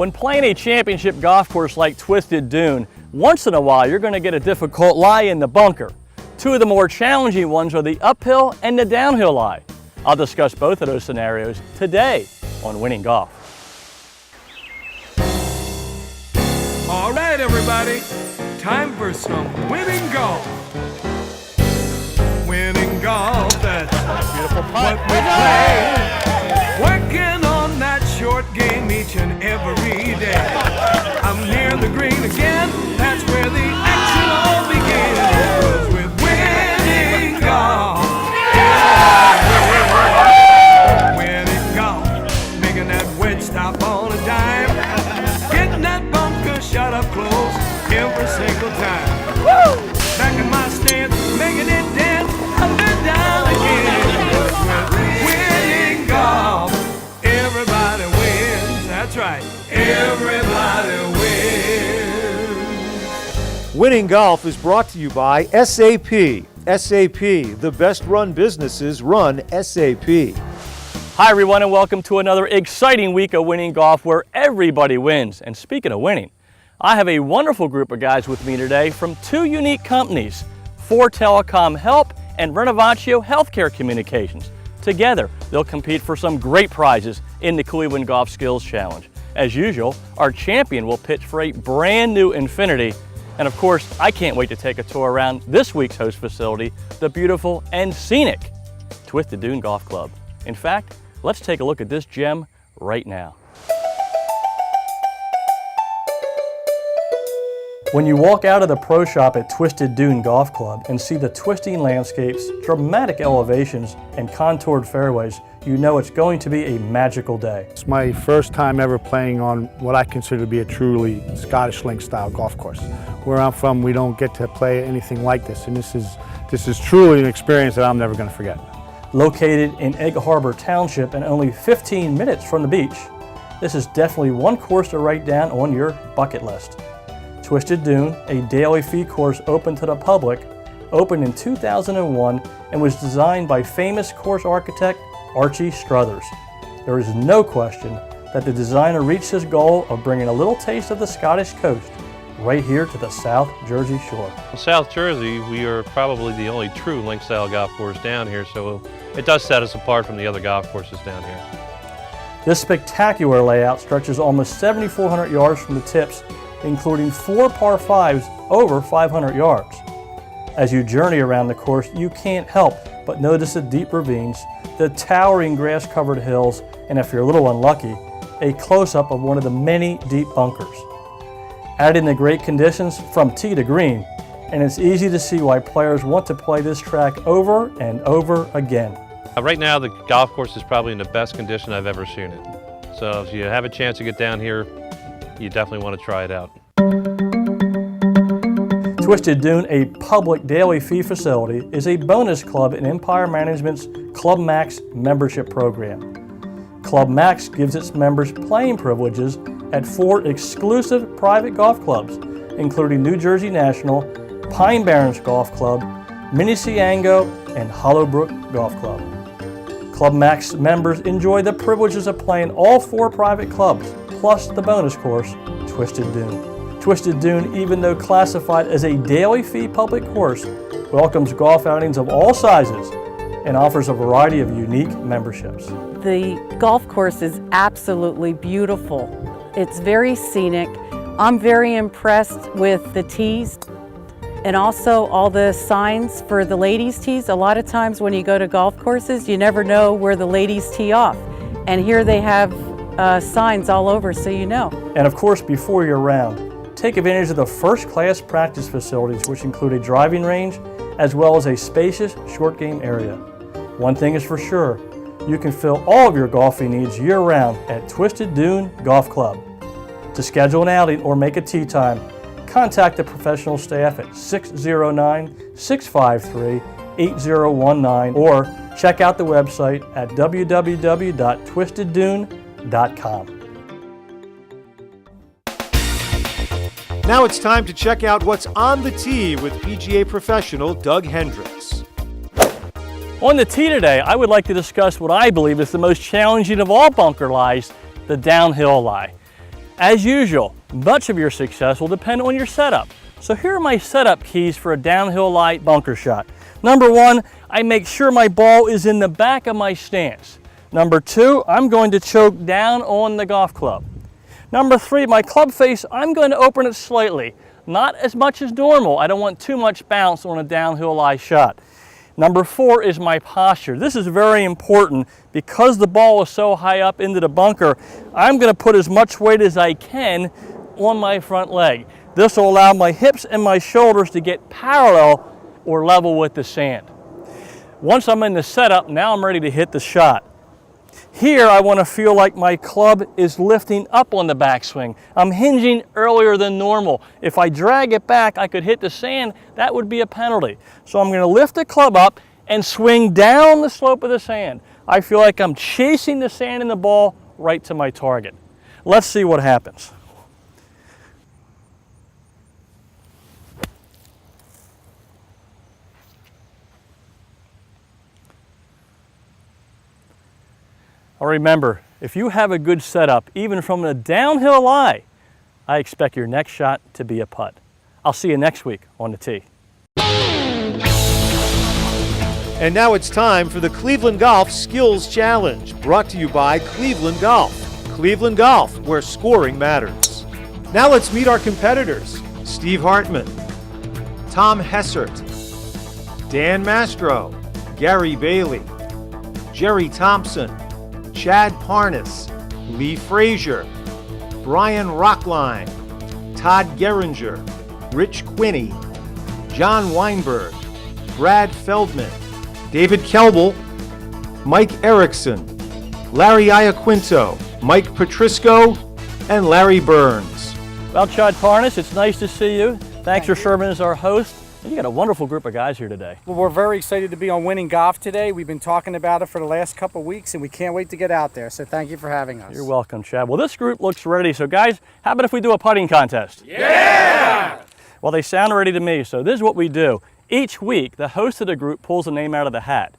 When playing a championship golf course like Twisted Dune, once in a while you're going to get a difficult lie in the bunker. Two of the more challenging ones are the uphill and the downhill lie. I'll discuss both of those scenarios today on Winning Golf. All right, everybody, time for some winning golf. Winning golf, that's Beautiful what putt. we play. Working on that short game each and every day. I'm near the green again, that's where the action all begins. 'Cause with winning golf, winning golf, making that wedge stop on a dime, getting that bunker shot up close every single time. Woo! Back in my stance, making it dance, up and down again. With winning golf, everybody wins. That's right, everybody wins. Winning Golf is brought to you by SAP. SAP, the best run businesses run SAP. Hi everyone, and welcome to another exciting week of Winning Golf where everybody wins. And speaking of winning, I have a wonderful group of guys with me today from two unique companies, 4Telecomhelp and Renavatio Healthcare Communications. Together, they'll compete for some great prizes in the Cleveland Golf Skills Challenge. As usual, our champion will pitch for a brand new Infiniti. And of course, I can't wait to take a tour around this week's host facility, the beautiful and scenic Twisted Dune Golf Club. In fact, let's take a look at this gem right now. When you walk out of the pro shop at Twisted Dune Golf Club and see the twisting landscapes, dramatic elevations, and contoured fairways, you know it's going to be a magical day. It's my first time ever playing on what I consider to be a truly Scottish Link style golf course. Where I'm from, we don't get to play anything like this, and this is truly an experience that I'm never going to forget. Located in Egg Harbor Township and only 15 minutes from the beach, this is definitely one course to write down on your bucket list. Twisted Dune, a daily fee course open to the public, opened in 2001 and was designed by famous course architect Archie Struthers. There is no question that the designer reached his goal of bringing a little taste of the Scottish coast right here to the South Jersey shore. In South Jersey, we are probably the only true link-style golf course down here, so it does set us apart from the other golf courses down here. This spectacular layout stretches almost 7,400 yards from the tips, including 4 par 5s over 500 yards. As you journey around the course, you can't help but notice the deep ravines, the towering grass-covered hills, and if you're a little unlucky, a close-up of one of the many deep bunkers. Add in the great conditions from tee to green, and it's easy to see why players want to play this track over and over again. Right now, the golf course is probably in the best condition I've ever seen it. So if you have a chance to get down here, you definitely want to try it out. Twisted Dune, a public daily fee facility, is a bonus club in Empire Management's Club Max membership program. Club Max gives its members playing privileges at 4 exclusive private golf clubs, including New Jersey National, Pine Barrens Golf Club, Miniciango, and Hollowbrook Golf Club. Club Max members enjoy the privileges of playing all 4 private clubs, plus the bonus course, Twisted Dune. Twisted Dune, even though classified as a daily fee public course, welcomes golf outings of all sizes and offers a variety of unique memberships. The golf course is absolutely beautiful. It's very scenic. I'm very impressed with the tees and also all the signs for the ladies' tees. A lot of times when you go to golf courses, you never know where the ladies tee off. And here they have signs all over so you know. And of course, before you're around, take advantage of the first-class practice facilities, which include a driving range as well as a spacious short game area. One thing is for sure, you can fill all of your golfing needs year-round at Twisted Dune Golf Club. To schedule an outing or make a tee time, contact the professional staff at 609-653-8019 or check out the website at www.twisteddune.com. Now it's time to check out what's on the tee with PGA professional Doug Hendricks. On the tee today, I would like to discuss what I believe is the most challenging of all bunker lies, the downhill lie. As usual, much of your success will depend on your setup. So here are my setup keys for a downhill lie bunker shot. Number 1, I make sure my ball is in the back of my stance. Number 2, I'm going to choke down on the golf club. Number 3, my club face, I'm going to open it slightly. Not as much as normal. I don't want too much bounce on a downhill lie shot. Number 4 is my posture. This is very important because the ball is so high up into the bunker. I'm going to put as much weight as I can on my front leg. This will allow my hips and my shoulders to get parallel or level with the sand. Once I'm in the setup, now I'm ready to hit the shot. Here I want to feel like my club is lifting up on the backswing. I'm hinging earlier than normal. If I drag it back, I could hit the sand. That would be a penalty. So I'm going to lift the club up and swing down the slope of the sand. I feel like I'm chasing the sand and the ball right to my target. Let's see what happens. Now remember, if you have a good setup, even from a downhill lie, I expect your next shot to be a putt. I'll see you next week on the tee. And now it's time for the Cleveland Golf Skills Challenge, brought to you by Cleveland Golf. Cleveland Golf, where scoring matters. Now let's meet our competitors. Steve Hartman, Tom Hessert, Dan Mastro, Gary Bailey, Jerry Thompson, Chad Parnas, Lee Frazier, Brian Rockline, Todd Geringer, Rich Quinney, John Weinberg, Brad Feldman, David Kelbel, Mike Erickson, Larry Iaquinto, Mike Petrisco, and Larry Burns. Well, Chad Parnas, it's nice to see you. Thanks for serving as our host. You got a wonderful group of guys here today. Well, we're very excited to be on Winning Golf today. We've been talking about it for the last couple of weeks, and we can't wait to get out there. So thank you for having us. You're welcome, Chad. Well, this group looks ready. So guys, how about if we do a putting contest? Yeah! Well, they sound ready to me. So this is what we do. Each week, the host of the group pulls a name out of the hat.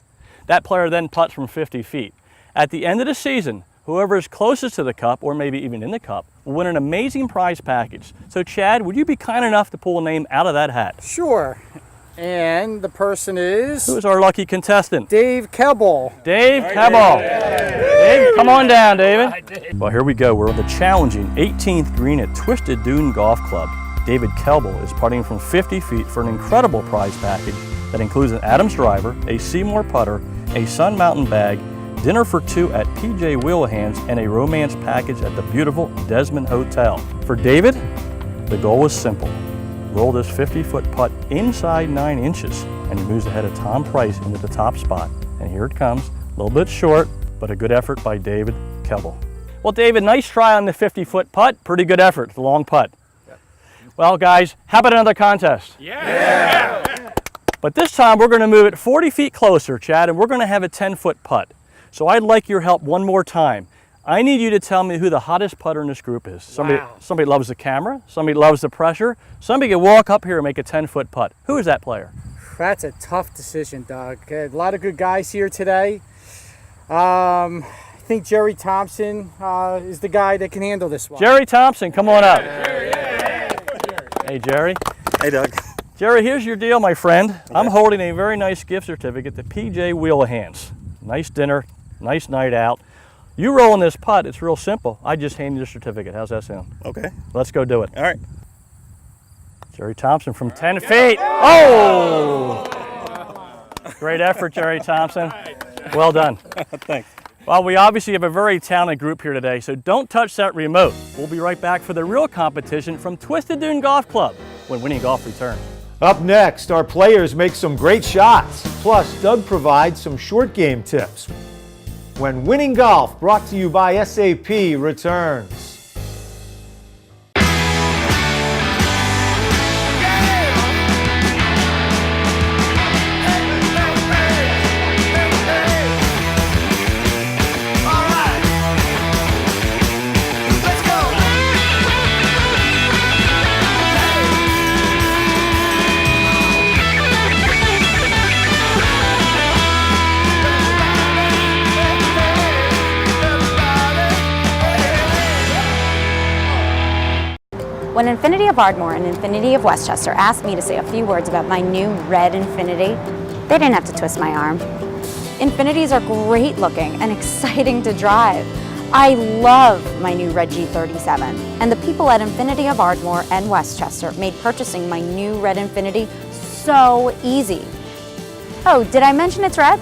That player then putts from 50 feet. At the end of the season, whoever is closest to the cup, or maybe even in the cup, will win an amazing prize package. So Chad, would you be kind enough to pull a name out of that hat? Sure. And the person is... Who is our lucky contestant? Dave Kelbel. Dave Kelbel. Dave, come on down, David. Well, here we go. We're on the challenging 18th green at Twisted Dune Golf Club. David Kelbel is putting from 50 feet for an incredible prize package that includes an Adams driver, a Seymour putter, a Sun Mountain bag, dinner for 2 at PJ Wheelhands, and a romance package at the beautiful Desmond Hotel. For David, the goal was simple. Roll this 50-foot putt inside 9 inches, and he moves ahead of Tom Price into the top spot. And here it comes, a little bit short, but a good effort by David Kelbel. Well, David, nice try on the 50-foot putt. Pretty good effort, the long putt. Well, guys, how about another contest? Yeah! But this time, we're going to move it 40 feet closer, Chad, and we're going to have a 10-foot putt. So I'd like your help one more time. I need you to tell me who the hottest putter in this group is. Somebody loves the camera, somebody loves the pressure, somebody can walk up here and make a 10-foot putt. Who is that player? That's a tough decision, Doug. A lot of good guys here today. I think Jerry Thompson is the guy that can handle this one. Jerry Thompson, come on up. Hey, Jerry. Hey, Doug. Jerry, here's your deal, my friend. Okay. I'm holding a very nice gift certificate to PJ Wheelhands. Nice dinner, nice night out. You rolling this putt, it's real simple. I just hand you the certificate. How's that sound? Okay. Let's go do it. All right. Jerry Thompson from 10 feet. Oh! Great effort, Jerry Thompson. Well done. Thanks. Well, we obviously have a very talented group here today, so don't touch that remote. We'll be right back for the real competition from Twisted Dune Golf Club when Winning Golf returns. Up next, our players make some great shots. Plus, Doug provides some short game tips. When Winning Golf, brought to you by SAP, returns. When Infinity of Ardmore and Infinity of Westchester asked me to say a few words about my new red Infinity, they didn't have to twist my arm. Infinities are great looking and exciting to drive. I love my new red G37, and the people at Infinity of Ardmore and Westchester made purchasing my new red Infinity so easy. Oh, did I mention it's red?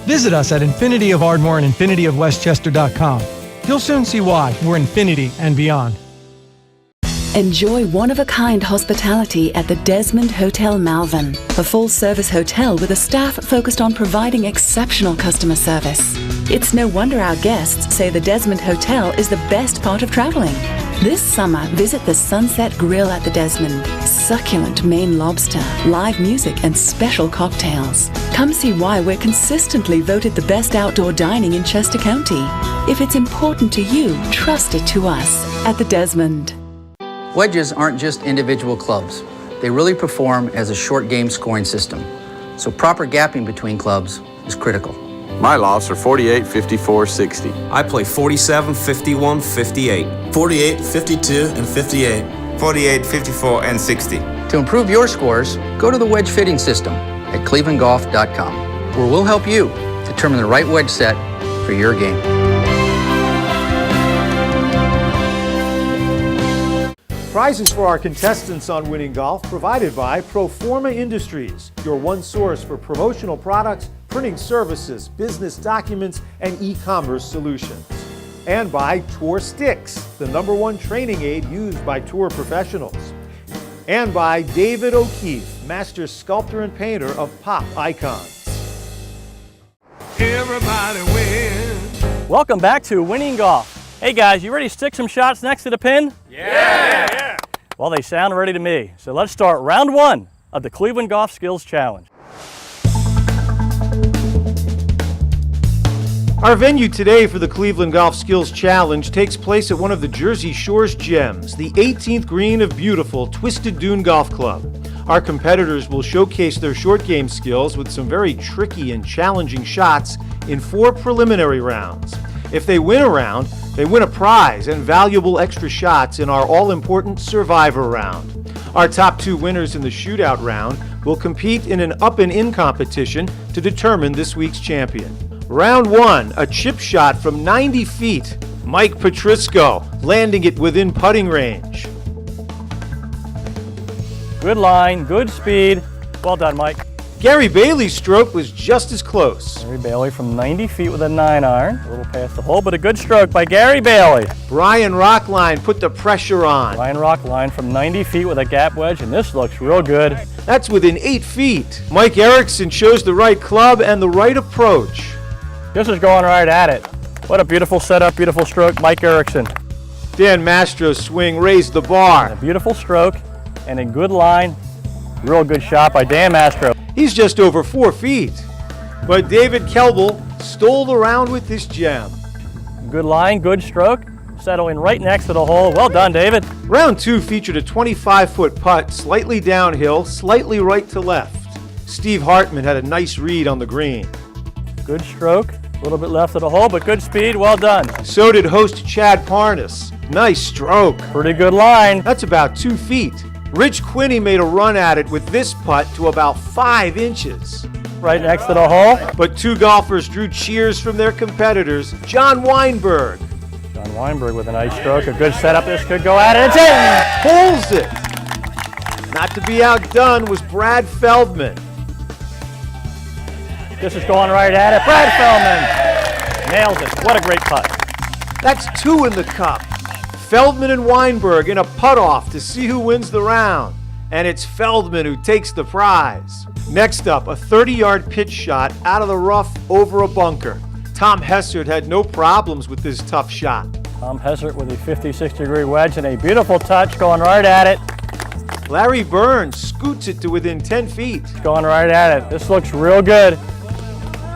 Visit us at Infinity of Ardmore and infinityofwestchester.com. You'll soon see why we're Infinity and beyond. Enjoy one-of-a-kind hospitality at the Desmond Hotel Malvern, a full-service hotel with a staff focused on providing exceptional customer service. It's no wonder our guests say the Desmond Hotel is the best part of traveling. This summer, visit the Sunset Grill at the Desmond. Succulent Maine lobster, live music, and special cocktails. Come see why we're consistently voted the best outdoor dining in Chester County. If it's important to you, trust it to us at the Desmond. Wedges aren't just individual clubs. They really perform as a short game scoring system. So proper gapping between clubs is critical. My lofts are 48, 54, 60. I play 47, 51, 58. 48, 52, and 58. 48, 54, and 60. To improve your scores, go to the wedge fitting system at clevelandgolf.com, where we'll help you determine the right wedge set for your game. Prizes for our contestants on Winning Golf provided by Proforma Industries, your one source for promotional products, printing services, business documents, and e-commerce solutions. And by Tour Sticks, the #1 training aid used by tour professionals. And by David O'Keefe, master sculptor and painter of pop icons. Everybody wins. Welcome back to Winning Golf. Hey guys, you ready to stick some shots next to the pin? Yeah! Well, they sound ready to me. So let's start round 1 of the Cleveland Golf Skills Challenge. Our venue today for the Cleveland Golf Skills Challenge takes place at one of the Jersey Shore's gems, the 18th green of beautiful Twisted Dune Golf Club. Our competitors will showcase their short game skills with some very tricky and challenging shots in 4 preliminary rounds. If they win a round, they win a prize and valuable extra shots in our all-important Survivor round. Our top 2 winners in the shootout round will compete in an up-and-in competition to determine this week's champion. Round 1, a chip shot from 90 feet. Mike Petrisco landing it within putting range. Good line, good speed. Well done, Mike. Gary Bailey's stroke was just as close. Gary Bailey from 90 feet with a 9-iron. A little past the hole, but a good stroke by Gary Bailey. Brian Rockline put the pressure on. Brian Rockline from 90 feet with a gap wedge, and this looks real good. That's within 8 feet. Mike Erickson chose the right club and the right approach. This is going right at it. What a beautiful setup, beautiful stroke, Mike Erickson. Dan Mastro's swing raised the bar. And a beautiful stroke and a good line. Real good shot by Dan Mastro. He's just over 4 feet. But David Kelbel stole the round with this gem. Good line, good stroke. Settling right next to the hole. Well done, David. Round 2 featured a 25-foot putt, slightly downhill, slightly right to left. Steve Hartman had a nice read on the green. Good stroke. A little bit left of the hole, but good speed. Well done. So did host Chad Parnas. Nice stroke. Pretty good line. That's about 2 feet. Rich Quinney made a run at it with this putt to about 5 inches. Right next to the hole. But 2 golfers drew cheers from their competitors. John Weinberg. John Weinberg with a nice stroke. A good setup. This could go at it. It's in! Pulls it. Not to be outdone was Brad Feldman. This is going right at it. Brad Feldman nails it. What a great putt. That's 2 in the cup. Feldman and Weinberg in a putt-off to see who wins the round. And it's Feldman who takes the prize. Next up, a 30-yard pitch shot out of the rough over a bunker. Tom Hessert had no problems with this tough shot. Tom Hessert with a 56-degree wedge and a beautiful touch going right at it. Larry Burns scoots it to within 10 feet. Going right at it. This looks real good.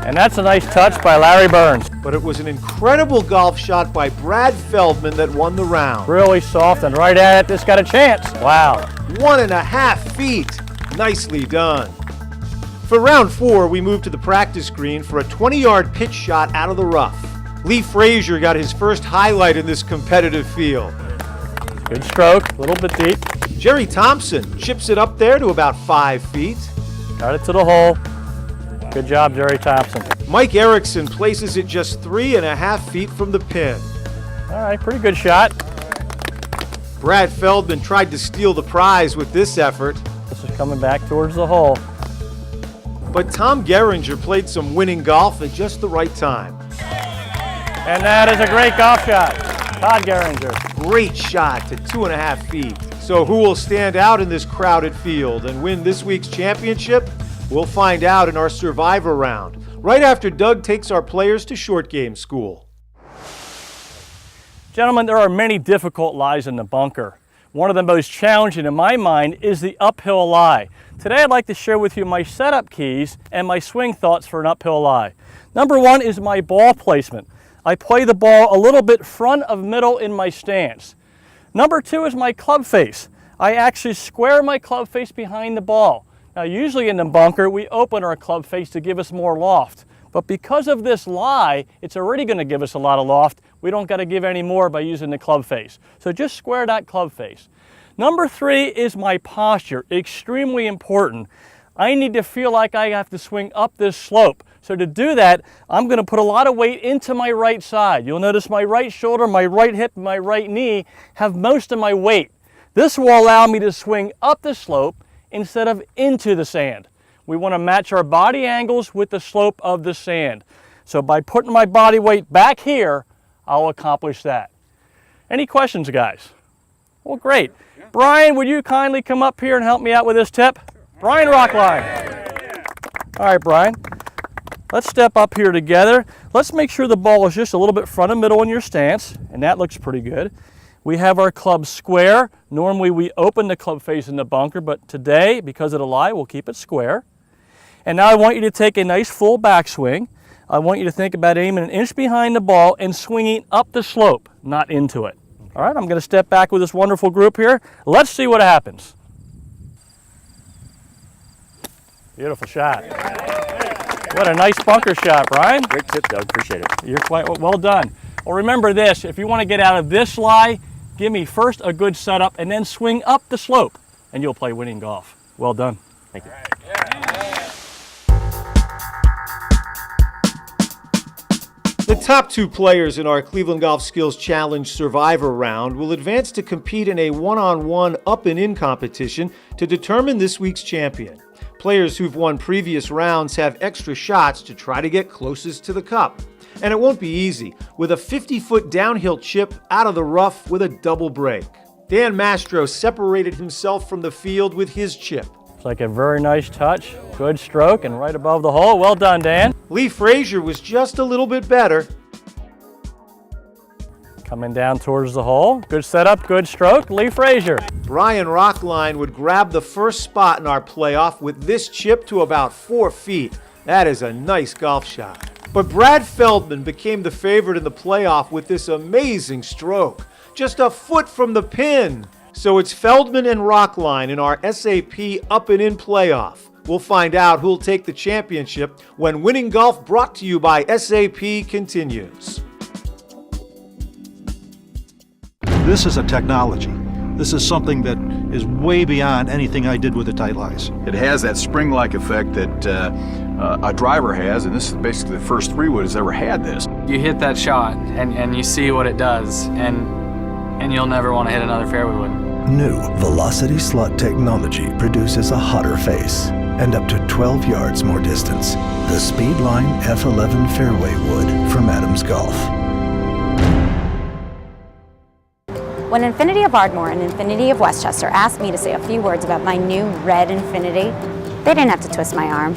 And that's a nice touch by Larry Burns. But it was an incredible golf shot by Brad Feldman that won the round. Really soft and right at it. This got a chance. Wow. 1.5 feet. Nicely done. For round 4, we moved to the practice green for a 20-yard pitch shot out of the rough. Lee Frazier got his first highlight in this competitive field. Good stroke, a little bit deep. Jerry Thompson chips it up there to about 5 feet. Got it to the hole. Good job, Jerry Thompson. Mike Erickson places it just 3.5 feet from the pin. All right, pretty good shot. Brad Feldman tried to steal the prize with this effort. This is coming back towards the hole. But Tom Geringer played some winning golf at just the right time. And that is a great golf shot. Todd Geringer. Great shot to 2.5 feet. So who will stand out in this crowded field and win this week's championship? We'll find out in our Survivor round, right after Doug takes our players to short game school. Gentlemen, there are many difficult lies in the bunker. One of the most challenging in my mind is the uphill lie. Today I'd like to share with you my setup keys and my swing thoughts for an uphill lie. Number one is my ball placement. I play the ball a little bit front of middle in my stance. Number two is my club face. I actually square my club face behind the ball. Now usually in the bunker we open our club face to give us more loft. But because of this lie, it's already going to give us a lot of loft. We don't got to give any more by using the club face. So just square that club face. Number three is my posture, extremely important. I need to feel like I have to swing up this slope. So to do that, I'm going to put a lot of weight into my right side. You'll notice my right shoulder, my right hip, and my right knee have most of my weight. This will allow me to swing up the slope instead of into the sand. We want to match our body angles with the slope of the sand. So by putting my body weight back here, I'll accomplish that. Any questions, guys? Well, great. Brian, would you kindly come up here and help me out with this tip? Brian Rockline. All right, Brian. Let's step up here together. Let's make sure the ball is just a little bit front and middle in your stance, and that looks pretty good. We have our club square. Normally we open the club face in the bunker, but today, because of the lie, we'll keep it square. And now I want you to take a nice full backswing. I want you to think about aiming an inch behind the ball and swinging up the slope, not into it. All right, I'm going to step back with this wonderful group here. Let's see what happens. Beautiful shot. What a nice bunker shot, Brian. Great tip, Doug. Appreciate it. You're quite well done. Well, remember this. If you want to get out of this lie, give me first a good setup and then swing up the slope, and you'll play winning golf. Well done. Thank you. The top two players in our Cleveland Golf Skills Challenge Survivor round will advance to compete in a one-on-one up and in competition to determine this week's champion. Players who've won previous rounds have extra shots to try to get closest to the cup. And it won't be easy, with a 50-foot downhill chip out of the rough with a double break. Dan Mastro separated himself from the field with his chip. It's like a very nice touch, good stroke, and right above the hole. Well done, Dan. Lee Frazier was just a little bit better. Coming down towards the hole. Good setup, good stroke. Lee Frazier. Brian Rockline would grab the first spot in our playoff with this chip to about 4 feet. That is a nice golf shot. But Brad Feldman became the favorite in the playoff with this amazing stroke. Just a foot from the pin. So it's Feldman and Rockline in our SAP Up and In playoff. We'll find out who'll take the championship when Winning Golf, brought to you by SAP, continues. This is a technology. This is something that is way beyond anything I did with the tight lies. It has that spring-like effect that a driver has, and this is basically the first three-wood has ever had this. You hit that shot, and you see what it does, and you'll never want to hit another fairway wood. New Velocity Slot technology produces a hotter face and up to 12 yards more distance. The Speedline F11 fairway wood from Adams Golf. When Infinity of Ardmore and Infinity of Westchester asked me to say a few words about my new red Infinity, they didn't have to twist my arm.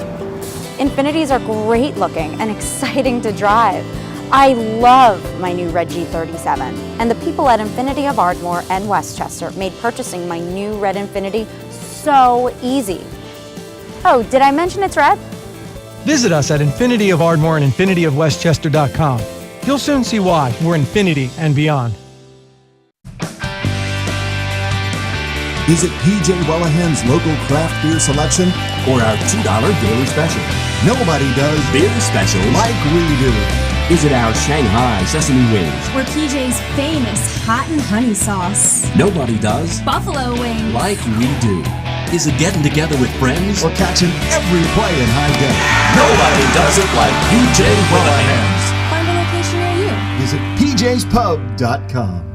Infinities are great looking and exciting to drive. I love my new red G37, and the people at Infinity of Ardmore and Westchester made purchasing my new red Infinity so easy. Oh, did I mention it's red? Visit us at Infinity of Ardmore and infinityofwestchester.com. You'll soon see why we're Infinity and beyond. Is it P.J. Wellahan's local craft beer selection or our $2 daily special? Nobody does beer specials like we do. Visit our Shanghai sesame wings. Or PJ's famous hot and honey sauce. Nobody does Buffalo wings. like we do. Is it getting together with friends or catching every play in high def? Nobody does it like PJ Wellahans. Find a location near you. Visit pjspub.com.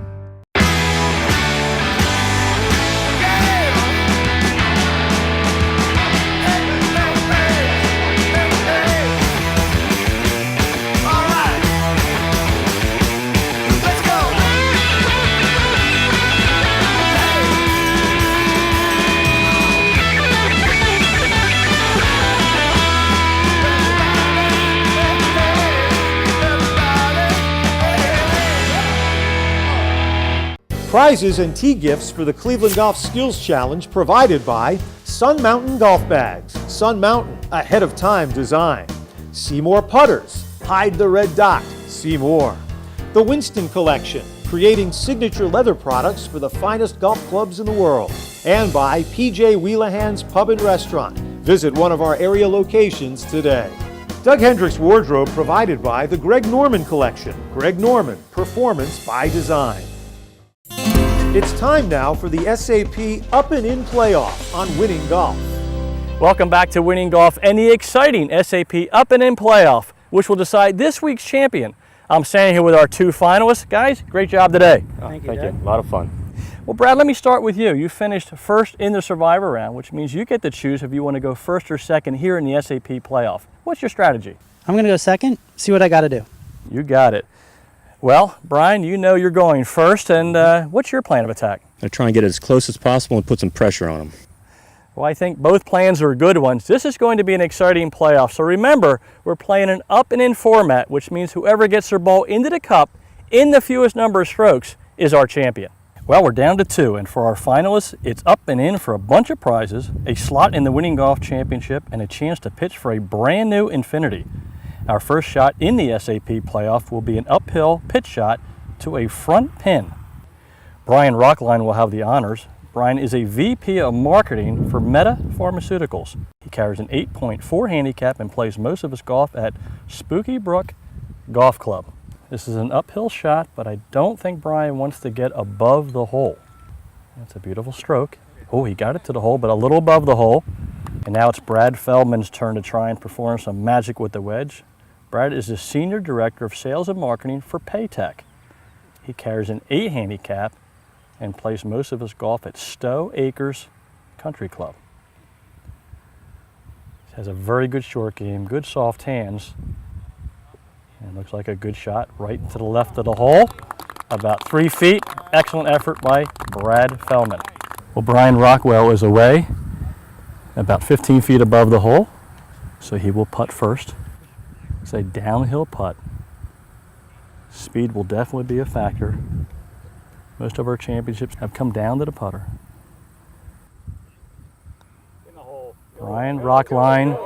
Prizes and tee gifts for the Cleveland Golf Skills Challenge provided by Sun Mountain Golf Bags. Sun Mountain, ahead of time design. Seymour Putters, hide the red dot, see more. The Winston Collection, creating signature leather products for the finest golf clubs in the world. And by PJ Whelahan's Pub and Restaurant. Visit one of our area locations today. Doug Hendricks Wardrobe provided by the Greg Norman Collection. Greg Norman, performance by design. It's time now for the SAP Up and In Playoff on Winning Golf. Welcome back to Winning Golf and the exciting SAP Up and In Playoff, which will decide this week's champion. I'm standing here with our two finalists. Guys, great job today. Thank you. A lot of fun. Well, Brad, let me start with you. You finished first in the Survivor round, which means you get to choose if you want to go first or second here in the SAP Playoff. What's your strategy? I'm going to go second, see what I got to do. You got it. Well, Brian, you know you're going first, and what's your plan of attack? I try and get as close as possible and put some pressure on them. Well, I think both plans are good ones. This is going to be an exciting playoff. So remember, we're playing an up and in format, which means whoever gets their ball into the cup in the fewest number of strokes is our champion. Well, we're down to two, and for our finalists, it's up and in for a bunch of prizes, a slot in the Winning Golf Championship, and a chance to pitch for a brand new Infinity. Our first shot in the SAP playoff will be an uphill pitch shot to a front pin. Brian Rockline will have the honors. Brian is a VP of Marketing for Meta Pharmaceuticals. He carries an 8.4 handicap and plays most of his golf at Spooky Brook Golf Club. This is an uphill shot, but I don't think Brian wants to get above the hole. That's a beautiful stroke. Oh, he got it to the hole, but a little above the hole. And now it's Brad Feldman's turn to try and perform some magic with the wedge. Brad is the Senior Director of Sales and Marketing for Paytech. He carries an 8 handicap and plays most of his golf at Stowe Acres Country Club. He has a very good short game, good soft hands, and looks like a good shot right to the left of the hole, about 3 feet. Excellent effort by Brad Feldman. Well, Brian Rockwell is away, about 15 feet above the hole, so he will putt first. It's a downhill putt. Speed will definitely be a factor. Most of our championships have come down to the putter. Brian Rockline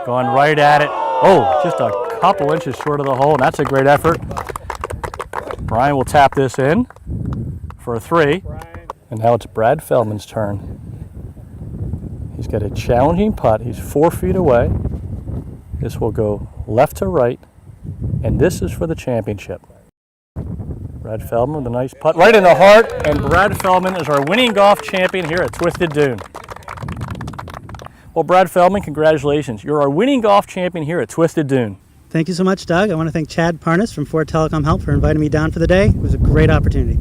going right at it. Oh, just a couple inches short of the hole, and that's a great effort. Brian will tap this in for a 3. And now it's Brad Feldman's turn. He's got a challenging putt. He's 4 feet away. This will go left to right, and this is for the championship. Brad Feldman with a nice putt right in the heart, and Brad Feldman is our Winning Golf champion here at Twisted Dune. Well, Brad Feldman, congratulations. You're our Winning Golf champion here at Twisted Dune. Thank you so much, Doug. I want to thank Chad Parnas from 4Telecomhelp for inviting me down for the day. It was a great opportunity.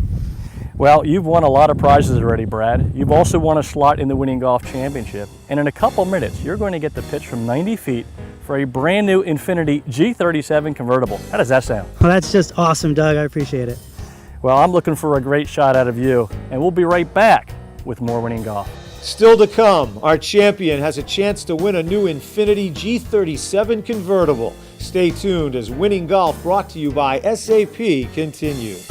Well, you've won a lot of prizes already, Brad. You've also won a slot in the Winning Golf Championship. And in a couple minutes, you're going to get the pitch from 90 feet for a brand new Infinity G37 convertible. How does that sound? Well, that's just awesome, Doug. I appreciate it. Well, I'm looking for a great shot out of you, and we'll be right back with more Winning Golf. Still to come, our champion has a chance to win a new Infinity G37 convertible. Stay tuned as Winning Golf, brought to you by SAP, continues.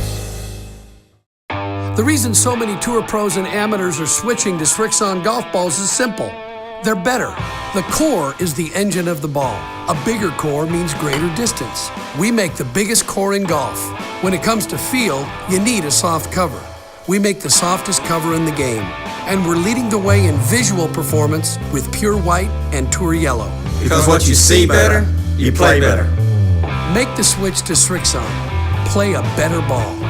The reason so many tour pros and amateurs are switching to Srixon golf balls is simple. They're better. The core is the engine of the ball. A bigger core means greater distance. We make the biggest core in golf. When it comes to feel, you need a soft cover. We make the softest cover in the game. And we're leading the way in visual performance with pure white and tour yellow. Because what you see better, you play better. Make the switch to Srixon. Play a better ball.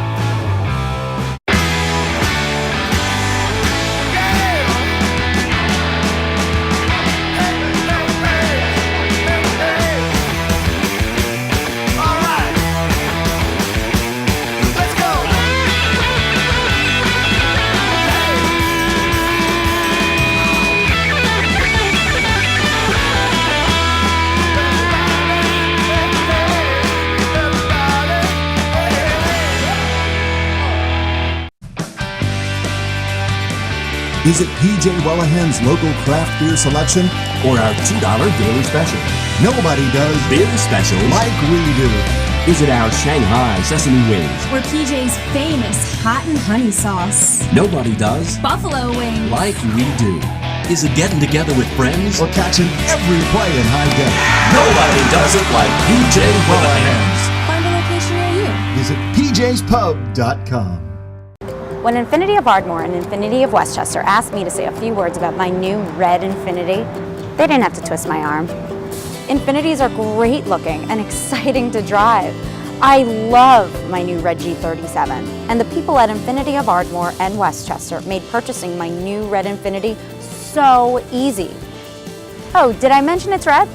Is it PJ Wellahan's local craft beer selection or our $2 daily special? Nobody does beer specials like we do. Is it our Shanghai sesame wings? Or PJ's famous hot and honey sauce? Nobody does Buffalo wings. like we do. Is it getting together with friends or catching every play in high def? Nobody does it like PJ Wellahan's. Find a location near you. Visit pjspub.com. When Infinity of Ardmore and Infinity of Westchester asked me to say a few words about my new red Infinity, they didn't have to twist my arm. Infinities are great looking and exciting to drive. I love my new red G37, and the people at Infinity of Ardmore and Westchester made purchasing my new red Infinity so easy. Oh, did I mention it's red?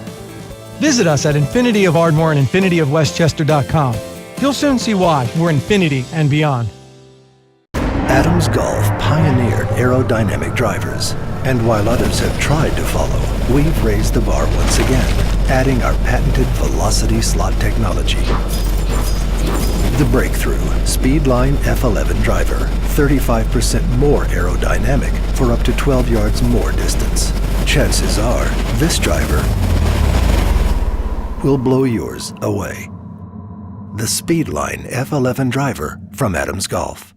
Visit us at Infinity of Ardmore and infinityofwestchester.com. You'll soon see why we're Infinity and beyond. Adams Golf pioneered aerodynamic drivers, and while others have tried to follow, we've raised the bar once again, adding our patented velocity slot technology. The breakthrough Speedline F11 driver, 35% more aerodynamic for up to 12 yards more distance. Chances are, this driver will blow yours away. The Speedline F11 driver from Adams Golf.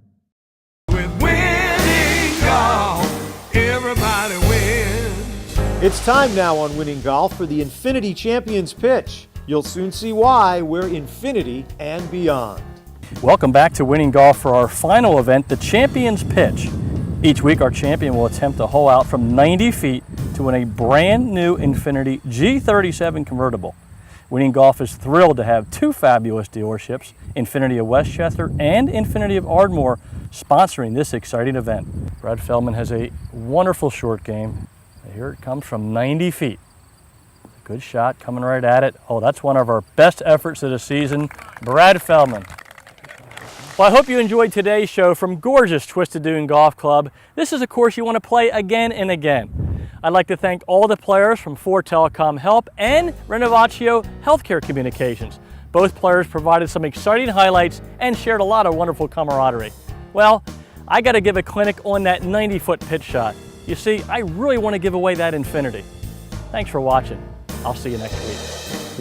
Everybody wins. It's time now on Winning Golf for the Infinity Champions Pitch. You'll soon see why we're Infinity and beyond. Welcome back to Winning Golf for our final event, the Champions Pitch. Each week our champion will attempt a hole out from 90 feet to win a brand new Infinity G37 convertible. Winning Golf is thrilled to have two fabulous dealerships, Infinity of Westchester and Infinity of Ardmore, sponsoring this exciting event. Brad Feldman has a wonderful short game. Here it comes from 90 feet. Good shot coming right at it. Oh, that's one of our best efforts of the season. Brad Feldman. Well, I hope you enjoyed today's show from gorgeous Twisted Dune Golf Club. This is a course you want to play again and again. I'd like to thank all the players from 4Telecomhelp and Renavatio Healthcare Communications. Both players provided some exciting highlights and shared a lot of wonderful camaraderie. Well, I got to give a clinic on that 90-foot pitch shot. You see, I really want to give away that Infinity. Thanks for watching. I'll see you next week.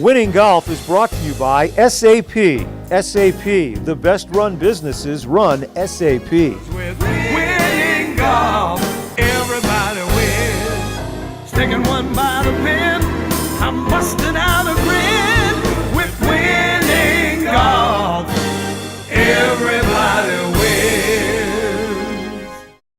Winning Golf is brought to you by SAP. SAP, the best run businesses run SAP. With winning golf, everybody wins. Sticking one by the pin, I'm busting out of